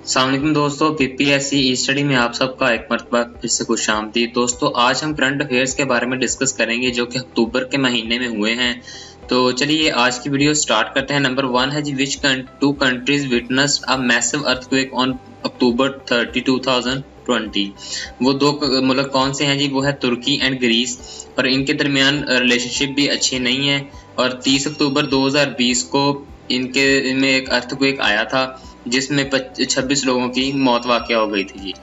अस्सलाम वालेकुम दोस्तों, पीपीएससी ई स्टडी में आप सबका एक मरतबा फिर से खुशामदीद। दोस्तों आज हम करंट अफेयर्स के बारे में डिस्कस करेंगे जो कि अक्टूबर के महीने में हुए हैं। तो चलिए आज की वीडियो स्टार्ट करते हैं। नंबर 1 है जी, which two countries witnessed a massive earthquake on October 30, 2020। वो दो मुल्क कौन से हैं जी? वो है तुर्की एंड ग्रीस, और इनके दरमियान रिलेशनशिप भी अच्छी नहीं है। और 30 अक्टूबर 2020 को इनके में एक अर्थक्वेक आया था जिसमें 26 लोगों की मौत वाक़या हो गई थी जी।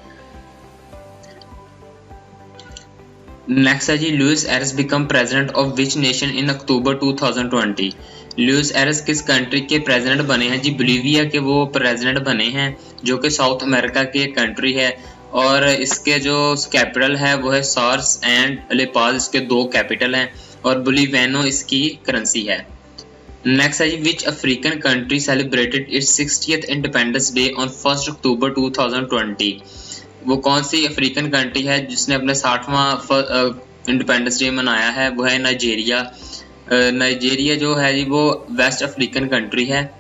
नेक्स्ट है जी, Luis Arce become president of which nation in October 2020। Luis Arce किस कंट्री के प्रेसिडेंट बने हैं जी? बोलिविया के वो प्रेसिडेंट बने हैं जो कि साउथ अमेरिका की एक कंट्री है, और इसके जो कैपिटल है वो है सार्स एंड लेपाज, इसके दो कैपिटल हैं, और बोलिवियानो इसकी करेंसी है। नेक्स्ट है जी, which African country celebrated its 60th independence day on 1 October 2020। वो कौन सी अफ्रीकन कंट्री है जिसने अपने 60वां इंडिपेंडेंस डे मनाया है? वो है नाइजीरिया। नाइजीरिया जो है जी वो वेस्ट अफ्रीकन कंट्री है,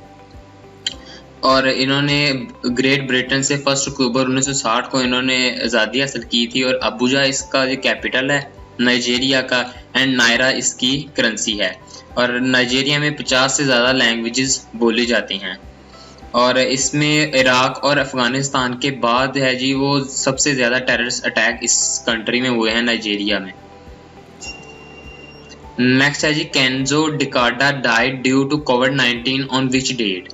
और इन्होंने ग्रेट ब्रिटेन से 1 अक्टूबर 1960 को इन्होंने आज़ादी हासिल की थी, और अबुजा इसका जो कैपिटल है नाइजीरिया का, एंड नायरा इसकी करेंसी है। और नाइजीरिया में 50 से ज़्यादा लैंग्वेजेस बोली जाती हैं, और इसमें इराक और अफ़गानिस्तान के बाद है जी वो सबसे ज़्यादा टेररिस्ट अटैक इस कंट्री में हुए हैं, नाइजीरिया में। नेक्स्ट है जी, Kenzo Takada died due to कोविड-19 ऑन विच डेट।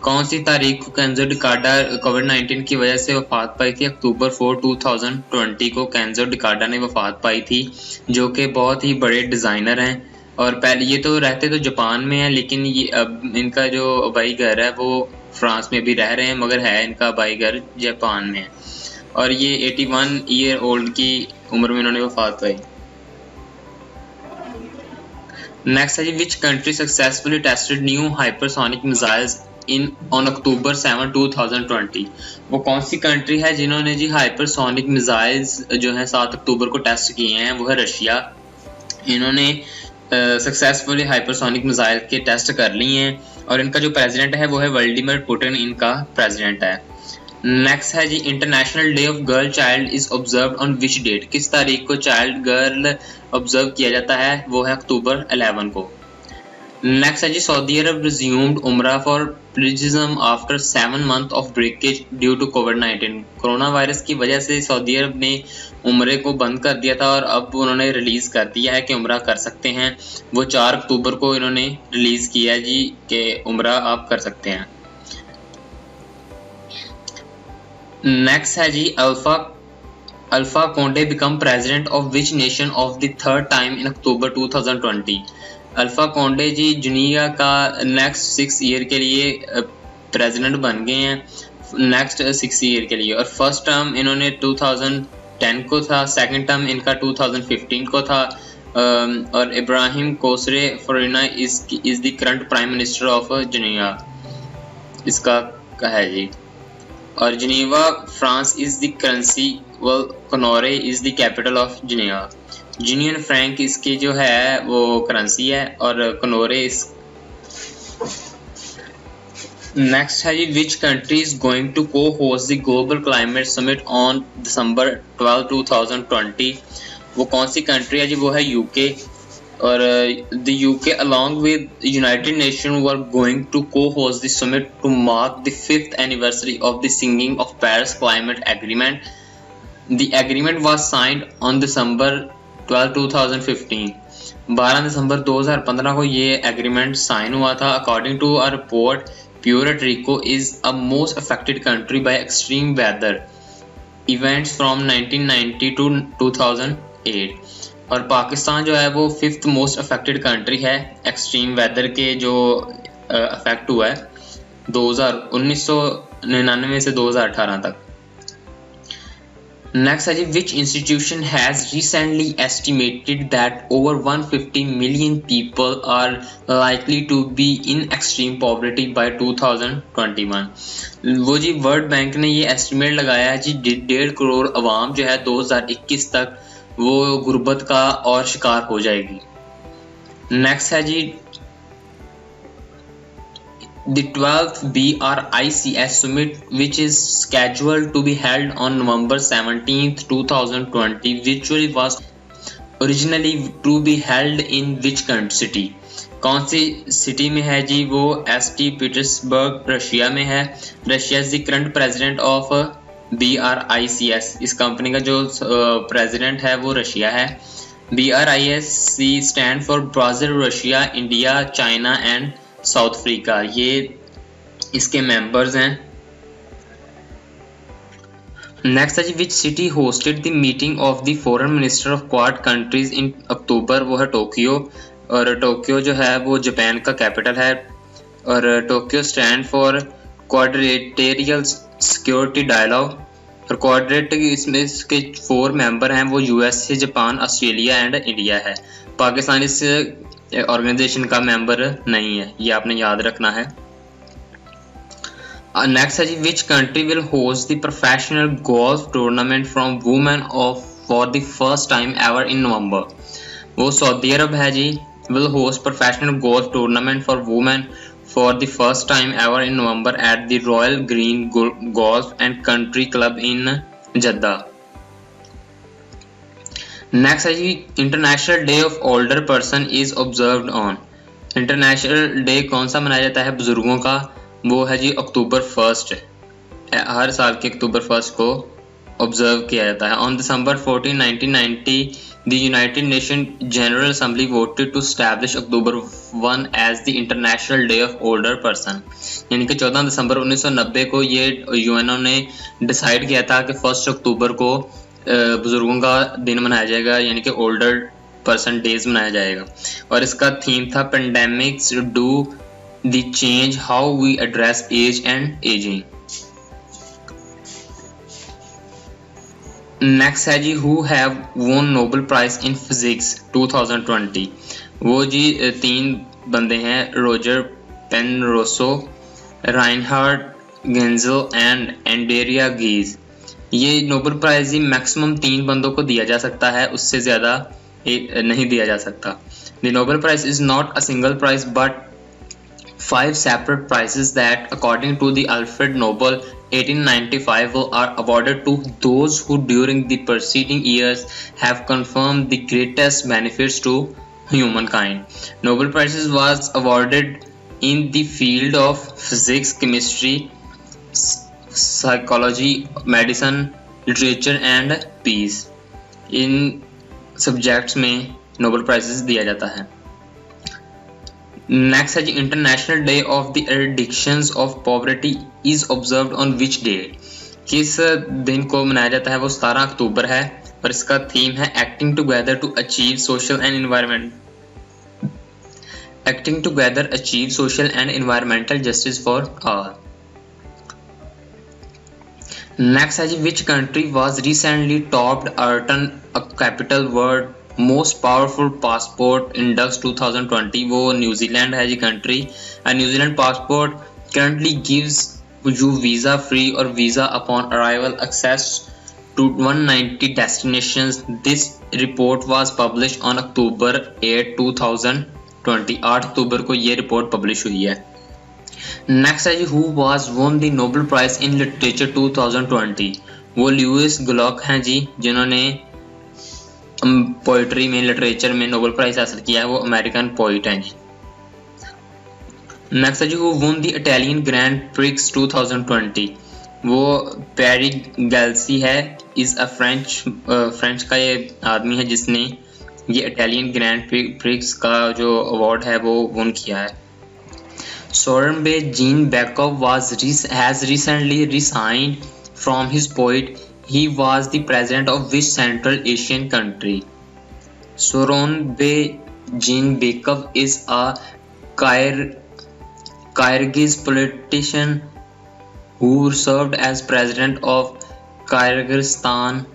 कौन सी तारीख को केंजो डिकाडा कोविड-19 की वजह से वफात पाई थी? अक्टूबर 4, 2020 को केंजो डिकाडा ने वफात पाई थी, जो कि बहुत ही बड़े डिज़ाइनर हैं। और पहले ये तो रहते तो जापान में है, लेकिन ये अब इनका जो अबाई घर है वो फ्रांस में भी रह रहे हैं, मगर है इनका अबाई घर जापान में है, और ये 81 ईयर ओल्ड की उम्र में इन्होंने वफात पाई। नेक्स्ट है जी, which country successfully tested new hypersonic missiles in on October 7, 2020। वो कौन सी कंट्री है जिन्होंने जी हाइपरसोनिक मिसाइल्स जो है 7 अक्टूबर को टेस्ट किए हैं? वो है रशिया। इन्होंने सक्सेसफुली हाइपरसोनिक मिसाइल के टेस्ट कर लिए हैं, और इनका जो प्रेसिडेंट है वो है व्लादिमीर पुतिन, इनका प्रेसिडेंट है। नेक्स्ट है जी, international day of girl child is observed on which date. किस तारीख को चाइल्ड गर्ल ऑब्जर्व किया जाता है? वो है अक्टूबर 11 को। नेक्स्ट है जी, Saudi Arab resumed umrah for pilgrims after 7 months of breakage due to कोविड-19। कोरोना वायरस की वजह से सऊदी अरब ने उमरे को बंद कर दिया था, और अब उन्होंने रिलीज कर दिया है कि उमरा कर सकते हैं। वो 4 अक्टूबर को इन्होंने रिलीज किया है जी कि उमरा आप कर सकते हैं। नेक्स्ट है जी, Alpha Conde become president of which nation of the third time in October 2020। Alpha Conde ji Guinea का नेक्स्ट 6 ईयर के लिए प्रेसिडेंट बन गए हैं, नेक्स्ट 6 ईयर के लिए। और फर्स्ट टर्म इन्होंने 2010 को था, सेकंड टर्म इनका 2015 को था। और Ibrahim Kassory Fofana is the current prime minister of Guinea, इसका है जी। और Guinean franc is the currency, Conakry is the capital of Guinea. Union franc इसकी जो है वो करेंसी है, और कनोरे इस। नेक्स्ट है जी, which country is going to co host the global climate summit on December 12, 2020। वो कौन सी कंट्री है जी? वो है यूके। और the UK along with United Nation were going to co host the summit to mark the 5th anniversary of the singing of Paris climate agreement. The agreement was signed on December 12, 2015। 12 दिसंबर 2015 को ये agreement sign हुआ था। According to a report, Puerto Rico is a most affected country by extreme weather events from 1990 to 2008। और पाकिस्तान जो है वो 5th most affected country है एक्सट्रीम वेदर के जो अफेक्ट हुआ है 1999 से 2018 तक। नेक्स्ट है जी, which institution has recently estimated that over 150 million people are likely to be in extreme poverty by 2021। वो जी वर्ल्ड बैंक ने ये एस्टिमेट लगाया है जी 1.5 करोड़ अवाम जो है 2021 तक वो गुर्बत का और शिकार हो जाएगी। नेक्स्ट है जी, The 12th BRICS summit, which is scheduled to be held on November 17th, 2020, virtually was originally to be held in which city? कौन सी सिटी में है जी? वो st पीटर्सबर्ग रशिया में है. Russia is the current president of BRICS. इस company का जो president है वो रशिया है. BRICS stand for Brazil, Russia, India, China and South Africa. ये इसके मेंबर्स हैं. नेक्स्ट है जी, which city hosted the meeting of the foreign minister of Quad countries in October? वो है टोक्यो. और टोक्यो जो है वो जापान का कैपिटल है. और Tokyo stand for quadrilateral security dialogue. और क्वाड्रेट इसमें इसके 4 मेंबर हैं, वो USA, Japan, Australia and India है. पाकिस्तान इस ऑर्गेनाइजेशन का मेंबर नहीं है, ये आपने याद रखना है. नेक्स्ट है जी, which country will host the professional golf tournament from women of for the first time ever in November? वो सऊदी अरब है जी. Will host professional golf tournament for women for the first time ever in November at the Royal Green Golf and Country Club in Jeddah. Next है जी, International Day of Older Person is observed on. International Day कौन सा मनाया जाता है बुजुर्गों का? वो है जी अक्टूबर 1st. हर साल के अक्टूबर 1st को ऑब्जर्व किया जाता है. On December 14, 1990, the United Nations General Assembly voted to establish October 1 as the International Day of Older Person. यानी कि 14 दिसंबर 1990 को ये यूएनओ ने डिसाइड किया था कि 1 अक्टूबर को बुजुर्गों का दिन मनाया जाएगा, यानी कि ओल्डर पर्सन डेज मनाया जाएगा. और इसका थीम था pandemics do the change how we address age and ageing. Next है जी, who have won Nobel prize in physics 2020? वो जी 3 बंदे हैं, Roger Penrose, Reinhard Genzel and Andrea Ghez. ये नोबेल प्राइज ही मैक्सिमम 3 बंदों को दिया जा सकता है, उससे ज़्यादा नहीं दिया जा सकता. The Nobel prize is not a single prize but 5 separate prizes that, according to the Alfred Nobel 1895, are awarded to those who during the preceding years have confirmed the greatest benefits to humankind. Nobel Prizes was awarded in the field of physics, chemistry, psychology, medicine, literature and peace. इन subjects में Nobel Prizes दिया जाता है. Next है जी, international day of the addictions of poverty is observed on which day? किस दिन को मनाया जाता है? वो 17 अक्टूबर है. और इसका थीम है acting together to achieve social and environmental justice for all. Next है जी, which country was recently topped Arton a Capital world most powerful passport index 2020? वो न्यूजीलैंड है जी country. New Zealand passport currently gives you visa free और visa upon arrival access to 190 destinations. This report was publish on October 8, 2020. 8 अक्टूबर को ये report publish हुई है. Next है जी, who was won the Nobel prize in literature 2020? वो Louis Glock हैं जी, जिन्होंने पोइट्री में, लिटरेचर में नोबेल प्राइज हासिल किया है. वो अमेरिकन पोइट हैं जी. नेक्स्ट है जी, who won the Italian Grand Prix 2020? वो पेरी गैल्सी है. इज अ फ्रेंच का ये आदमी है जिसने ये इटालियन ग्रैंड प्रिक्स का जो अवार्ड है वो विन किया है. सोरेनबे Jeenbekov has recently resigned from his post. He was the president of which Central Asian country? Soronbay Jeenbekov is a Kyrgyz politician who served as president of Kyrgyzstan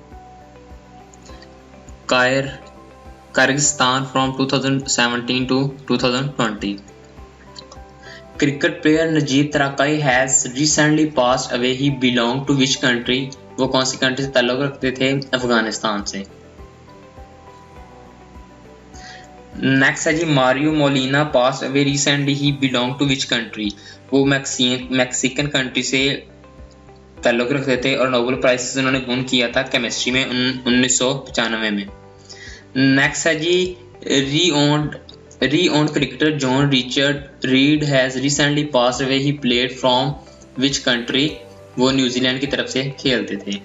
from 2017 to 2020. Cricket player Najib Tarakai has recently passed away. He belonged to which country? वो कौन सी country से ताल्लुक़ रखते थे? अफगानिस्तान से. Next है जी Mario Molina pass away recently, he belong to which country? वो मैक्सिकन कंट्री से ताल्लुक़ रखते थे और नोबेल प्राइज उन्होंने विन किया था केमिस्ट्री में 1995 में। नेक्स्ट है जी renowned cricketer John Richard Reid has recently passed away, he played from which country? वो न्यूजीलैंड की तरफ से खेलते थे।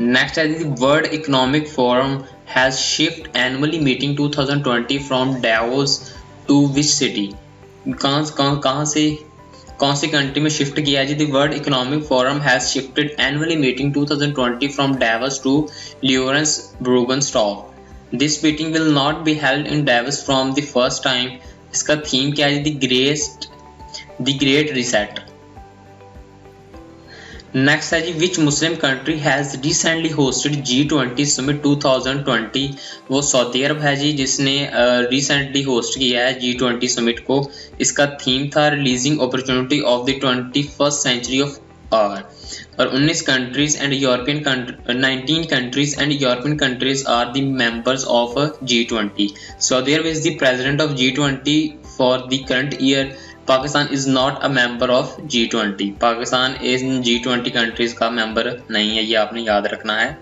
नेक्स्ट है the World economic Forum has shift annually meeting 2020 from Davos to which city? कौन सी कंट्री में शिफ्ट किया है जी? The World economic Forum has shifted annually meeting 2020 from Davos to ल्यूरेंस Burgenstock. This meeting will not be held in Davos from the first time. इसका theme क्या है? The great reset. नेक्स्ट है जी which Muslim country has recently hosted G20 summit 2020? वो Saudi Arab है जी, जिसने recently host किया है G20 समिट को। इसका थीम था realising opportunity of the 21st century of all. और 19 countries and European 19 countries and European countries are the members of G20। Saudi Arab is the president of G20 for the current year. Pakistan is not a member of G20। Pakistan इस G20 countries का member नहीं है, ये आपने याद रखना है।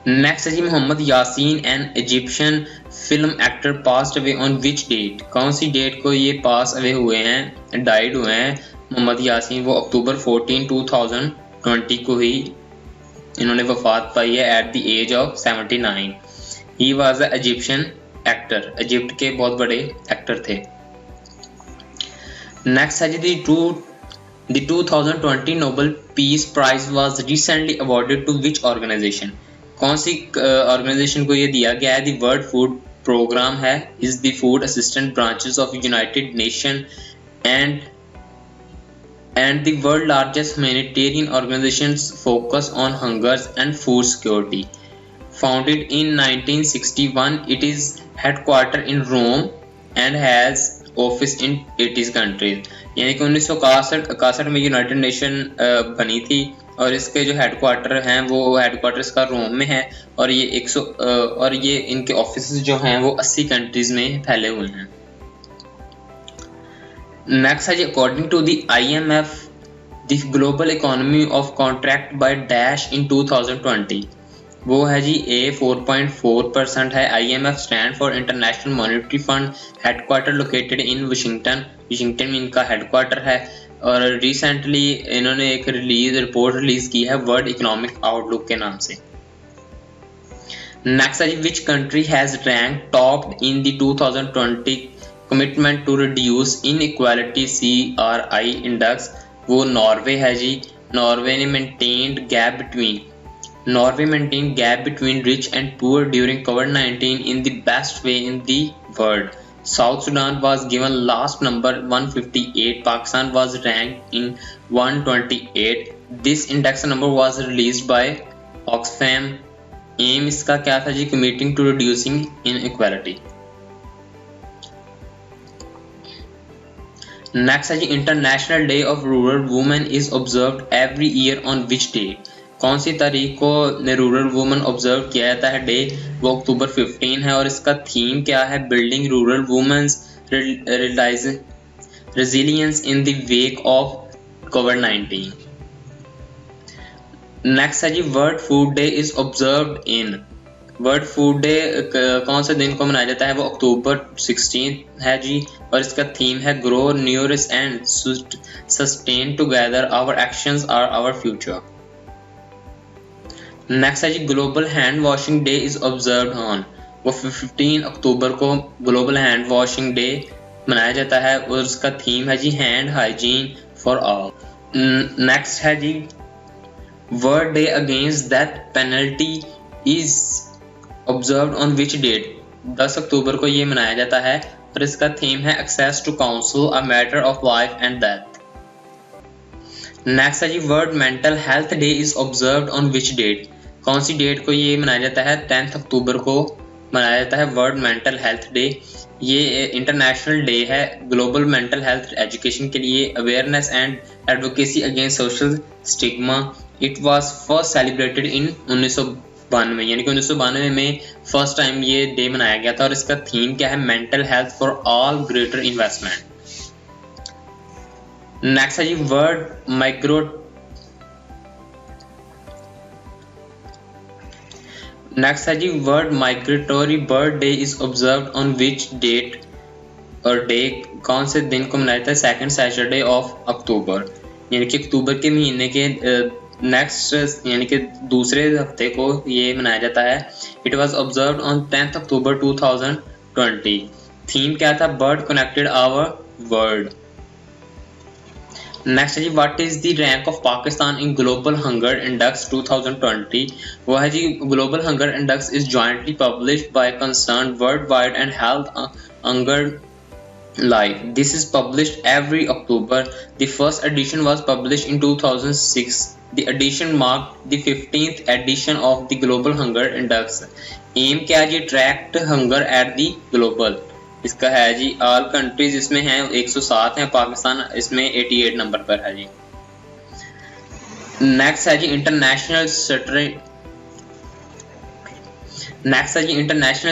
Next है जी Mohammed Yassin an Egyptian film actor passed away on which date? कौन सी डेट को ये पास अवे हुए हैं, डाइड हुए हैं मोहम्मद यासीन? वो अक्टूबर 14, 2020 को ही इन्होंने वफात पाई है at the age of 79। He was a Egyptian actor, Egypt के बहुत बड़े एक्टर थे। नेक्स्ट है जी the 2020 Nobel Peace Prize was recently awarded to which organization? कौन सी ऑर्गेनाइजेशन को ये दिया गया है? The World Food Program है, is the food assistance branches of United Nations and the world largest humanitarian organizations focus on hunger and food security. Founded in 1961, it is headquartered in Rome and has office in 80 countries. यानी कि 1961 में United nation बनी थी और इसके जो headquarter हैं वो हेडक्वार्टर इसका रोम में है और ये इनके ऑफिस जो हैं वो 80 कंट्रीज में फैले हुए हैं। नेक्स्ट है जी according to the IMF the global economy of contract by dash in 2020। वो है जी 4.4% है। IMF stand for international monetary fund, headquarter located in Washington में इनका हेडक्वार्टर है। और रिसेंटली इन्होंने एक रिपोर्ट रिलीज की है वर्ल्ड इकोनॉमिक आउटलुक के नाम से। नेक्स्ट है जी which country has rank topped in the 2020 commitment to reduce inequality CRI index? वो नॉर्वे है जी। नॉर्वे ने maintained gap between rich and poor during COVID-19 in the best way in the world. South Sudan was given last number 158. Pakistan was ranked in 128. This index number was released by Oxfam. Aim इसका क्या था जी? Committing to reducing inequality. Next है जी International Day of Rural Women is observed every year on which day? कौन सी तारीख को rural women observe किया जाता है डे? वो अक्टूबर 15 है और इसका थीम क्या है? Building rural women's resilience in the wake of COVID-19। Next है जी world food day is observed in. World food day कौन से दिन को मनाया जाता है? वो अक्टूबर 16 है जी और इसका थीम है grow nourish and sustain together our actions are our future. Next है जी global hand washing day is observed on. वो 15 अक्टूबर को ग्लोबल हैंड वॉशिंग डे मनाया जाता है और उसका थीम है जी hand hygiene for all. Next है जी world day against death penalty is observed on which date? 10 अक्टूबर को ये मनाया जाता है और इसका थीम है access to counsel a matter of life and death. Next है जी world mental health day is observed on which date? कौन सी डेट को ये मनाया जाता है? 10 अक्टूबर को मनाया जाता है वर्ल्ड मेंटल हेल्थ डे। ये इंटरनेशनल डे है ग्लोबल मेंटल हेल्थ एजुकेशन के लिए, awareness and advocacy against social stigma. It was first celebrated in 92 यानी कि 1992 में फर्स्ट टाइम ये डे मनाया गया था और इसका थीम क्या है? Mental health for all greater investment. Next है जी world migratory bird day is observed on which date और डे कौन से दिन को मनाया जाता है? सेकंड सैटरडे ऑफ अक्टूबर, यानी कि अक्टूबर के महीने के नेक्स्ट यानी कि दूसरे हफ्ते को ये मनाया जाता है। It was observed on 10th October 2020। Theme क्या था? Bird connected our world. Next है जी what is the rank of Pakistan in global hunger index 2020। वो है जी global hunger index is jointly published by concern world wide and health hunger Life. This is published every October. The first edition was published in 2006. The edition marked the 15th edition of the Global Hunger Index. Aim क्या है जी? Tracked hunger at the global. इसका है जी all countries इसमें हैं 107 हैं, पाकिस्तान इसमें 88 number पर है जी। नेक्स्ट है जी international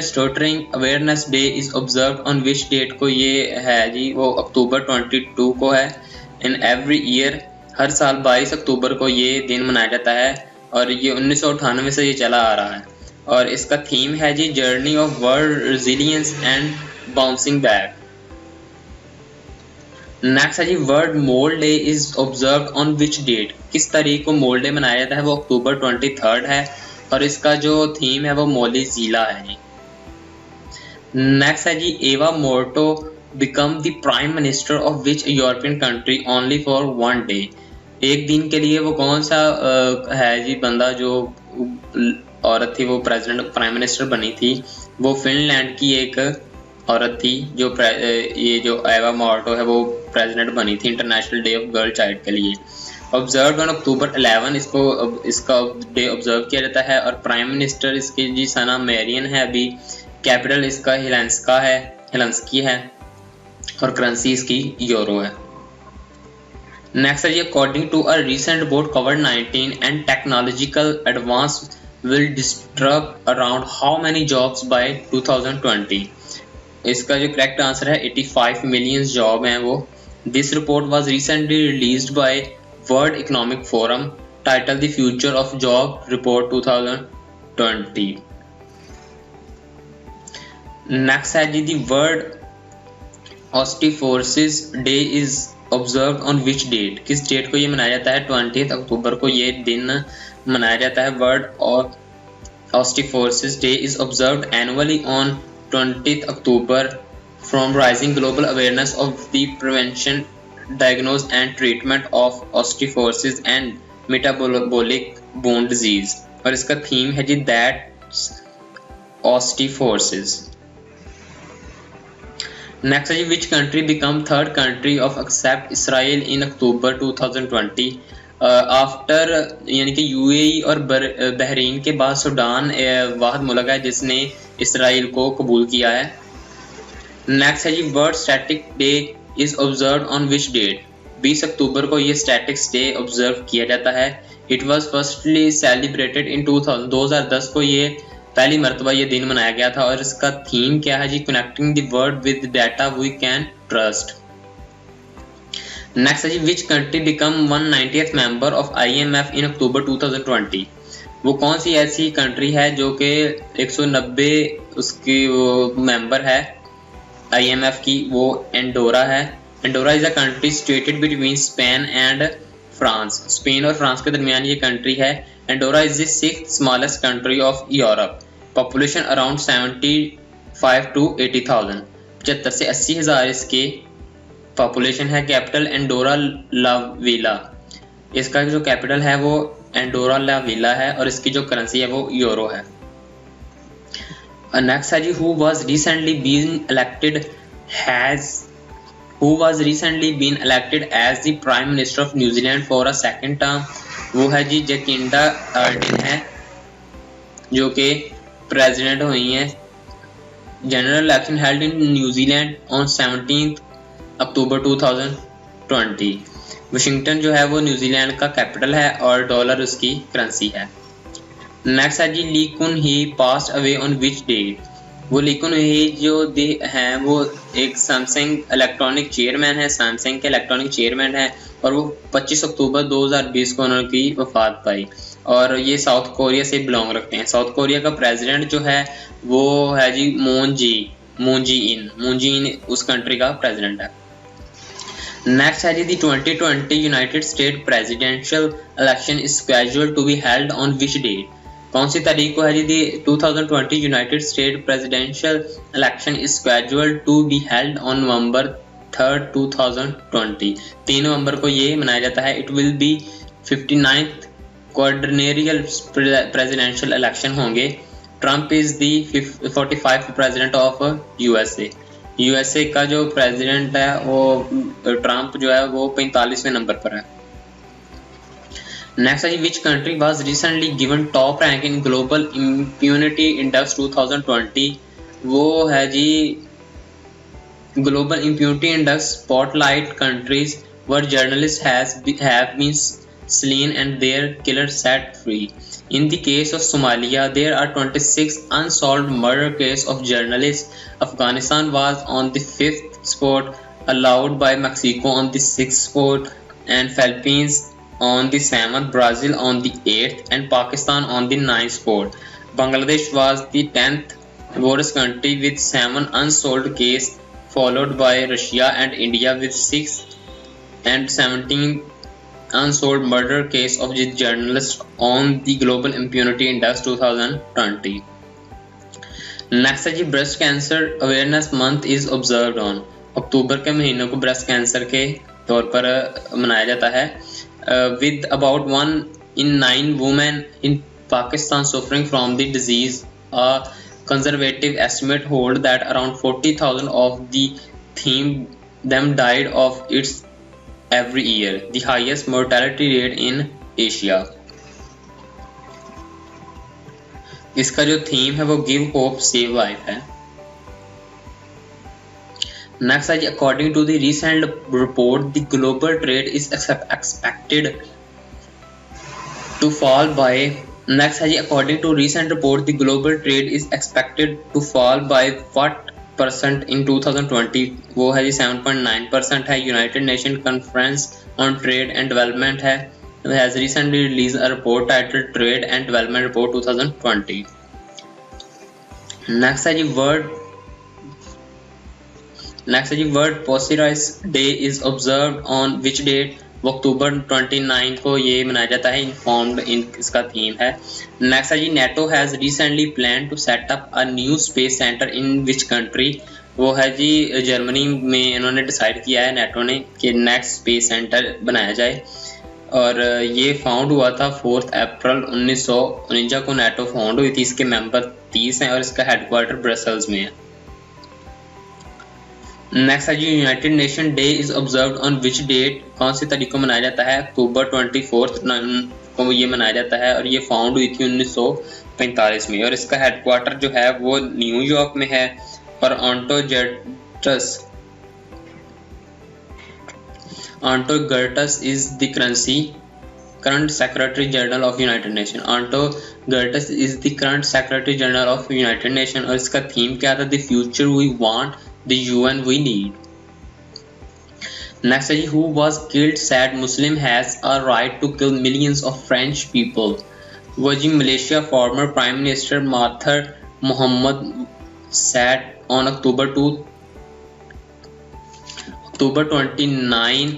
stuttering awareness day is observed on which date को? ये है जी वो अक्टूबर 22 को है। इन एवरी ईयर हर साल 22 अक्टूबर को ये दिन मनाया जाता है और ये 1998 से ये चला आ रहा है और इसका थीम है जी journey of world resilience and bouncing back. Next है जी world mould day is observed on which date? किस तारीख को मोल्ड डे मनाया जाता है? वो अक्टूबर 23 है और इसका जो थीम है वो मोली ज़ीला है जी। नेक्स्ट है जी Eva Morto become the prime minister of which European country only for one day. एक दिन के लिए वो कौन सा है जी बंदा जो औरत थी वो प्राइम मिनिस्टर बनी थी? वो फिनलैंड की एक औरत थी जो ये जो एवा मोर्टो है वो प्रेसिडेंट बनी थी international day of girl child के लिए। ऑब्जर्व ऑन अक्टूबर 11 इसका डे ऑब्जर्व किया जाता है और प्राइम मिनिस्टर इसकी जी सना मेरियन है अभी। कैपिटल इसका हेलेंस्की है और करेंसी इसकी यूरो है। नेक्स्ट है जी according to a recent report कोविड-19 and technological advance will disturb around how many jobs by 2020। इसका जो करेक्ट आंसर है 85 मिलियन जॉब हैं वो। This report was recently released by world economic forum title the future of job report 2020। Next है जी the world osteoporosis day is observed on which date? किस date को ये मनाया जाता है? 20 अक्टूबर को ये दिन मनाया जाता है। World osteoporosis day is observed annually on 20 October from rising global awareness of the prevention diagnosis and treatment of osteoporosis and metabolic bone disease और इसका थीम है जी that's osteoporosis। नेक्स्ट है जी which country become third country of accept Israel in October 2020 after यानी कि UAE और Bahrain के बाद Sudan वाहिद मुल्क है जिसने इसराइल को कबूल किया है। नेक्स्ट है जी world static day is observed on which date? 20 अक्टूबर को ये स्टैटिक्स डे ऑब्जर्व किया जाता है। It was firstly celebrated in 2010 को ये पहली मरतबा ये दिन मनाया गया था और इसका थीम क्या है जी? Connecting the world with data we can trust. Next है जी which country become 190th member of IMF in October 2020? वो कौन सी ऐसी कंट्री है जो कि 190 उसकी वो मेंबर है IMF की? वो एंडोरा है। Andorra is a country situated between Spain and France. Spain और फ्रांस के दरमियान ये कंट्री है। Andorra is the 6th smallest country of Europe. Population around 75 to 80,000। 75 से 80,000 इसके पॉपुलेशन है। Capital Andorra la Vella. इसका जो कैपिटल है वो एंडोरा ला विला है और इसकी जो करेंसी है वो यूरो है। नेक्स्ट है जी who was recently been elected as the Prime Minister of New Zealand for a second term? वो है जी जैकिंडा आर्डिन है जो कि प्रेसिडेंट हुई हैं। General election held in New Zealand on 17 October 2020। Washington जो है वो न्यूजीलैंड का कैपिटल है और डॉलर उसकी करेंसी है। नेक्स्ट है जी Lee Kun Hee passed away on which date. वो ली कुन ही जो हैं वो एक सैमसंग इलेक्ट्रॉनिक चेयरमैन है, सैमसंग के इलेक्ट्रॉनिक चेयरमैन है और वो 25 अक्टूबर 2020 को उनकी वफात पाई और ये साउथ कोरिया से बिलोंग रखते हैं। साउथ कोरिया का प्रेसिडेंट जो है वो है जी मून जी इन उस कंट्री का प्रेसिडेंट है। नेक्स्ट है जी the 2020 United State presidential election is scheduled to be held on which date. कौन सी तारीख को है जी the 2020 United State presidential election is scheduled to be held on November 3rd 2020। 3 नवंबर को ये मनाया जाता है। It will be 59th quadrennial presidential election होंगे। Trump is the 45th president of USA का जो प्रेसिडेंट है वो ट्रंप जो है वो 45वें नंबर पर है। नेक्स्ट है जी which country was recently given top rank in global immunity index 2020। वो है जी global immunity index spotlight countries where journalist have been slain and their killers set free. In the case of Somalia, there are 26 unsolved murder cases of journalists. Afghanistan was on the 5th spot, allowed by Mexico on the 6th spot, and Philippines on the 7th, Brazil on the 8th, and Pakistan on the 9th spot. Bangladesh was the 10th worst country with 7 unsolved cases, followed by Russia and India with 6 and 17 unsolved murder case of the journalist on the Global Impunity Index 2020. Next है जी breast cancer awareness month is observed on. अक्टूबर के महीने को breast cancer के तौर पर मनाया जाता है। With about 1 in 9 women in Pakistan suffering from the disease, a conservative estimate hold that around 40,000 of them died of its every year, the highest mortality rate in Asia. इसका जो theme है वो गिव होप सेव लाइफ है। Next है जी according to the recent report the global trade is expected to fall by. Next है जी according to recent report the global trade is expected to fall by what % in 2020। वो है जी 7.9% है। United Nation conference on trade and development है has recently released a report titled Trade and Development Report 2020. Next है जी world psoriasis day is observed on which date. वो October 29 को ये मनाया जाता है। इन्फॉर्म्ड इसका थीम है। नेक्स्ट है जी NATO has recently plan to set up a new space centre in which country. वो है जी जर्मनी में इन्होंने डिसाइड किया है नेटो ने कि नेक्स्ट स्पेस सेंटर बनाया जाए और ये फाउंड हुआ था 4 अप्रैल 1949 को नेटो फाउंड हुई थी। इसके मेंबर 30 हैं और इसका हेडक्वार्टर ब्रसल्स में है। नेक्स्ट है जी United Nation day is observed on which date. कौन सी तारीख को मनाया जाता है? अक्टूबर 24 को ये मनाया जाता है और ये फाउंड हुई थी 1945 में और इसका हेडक्वार्टर जो है वो न्यूयॉर्क में है और Antonio Guterres is the current secretary general of United Nation. Antonio Guterres is the current secretary general of United Nation और इसका थीम क्या था? The future we want, the UN we need. Next, who was killed said Muslim has a right to kill millions of French people. वो जी Malaysia former Prime Minister Mahathir Mohamad said on October 29,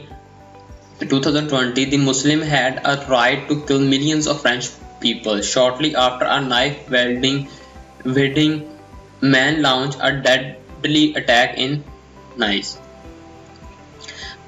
2020, the Muslim had a right to kill millions of French people. Shortly after a knife-wielding man launched a deadly attack in Nice.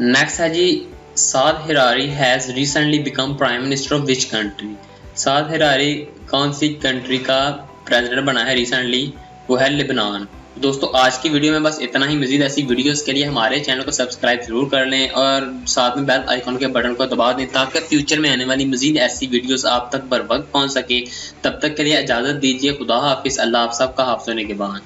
Next है जी साद हिरारी has recently become Prime Minister of which country? साद हिरारी कौन सी country का president बना है recently? वो है Lebanon. दोस्तों आज की वीडियो में बस इतना ही। मजीद ऐसी वीडियोस के लिए हमारे चैनल को सब्सक्राइब जरूर कर लें और साथ में बेल आइकॉन के बटन को दबा दें ताकि फ्यूचर में आने वाली मजीद ऐसी वीडियोस आप तक बर वक्त पहुंच सके। तब तक के लिए इजाज़त दीजिए। खुदा हाफिज़। अल्लाह आप सबका हाफ़िज़ होने के बाद।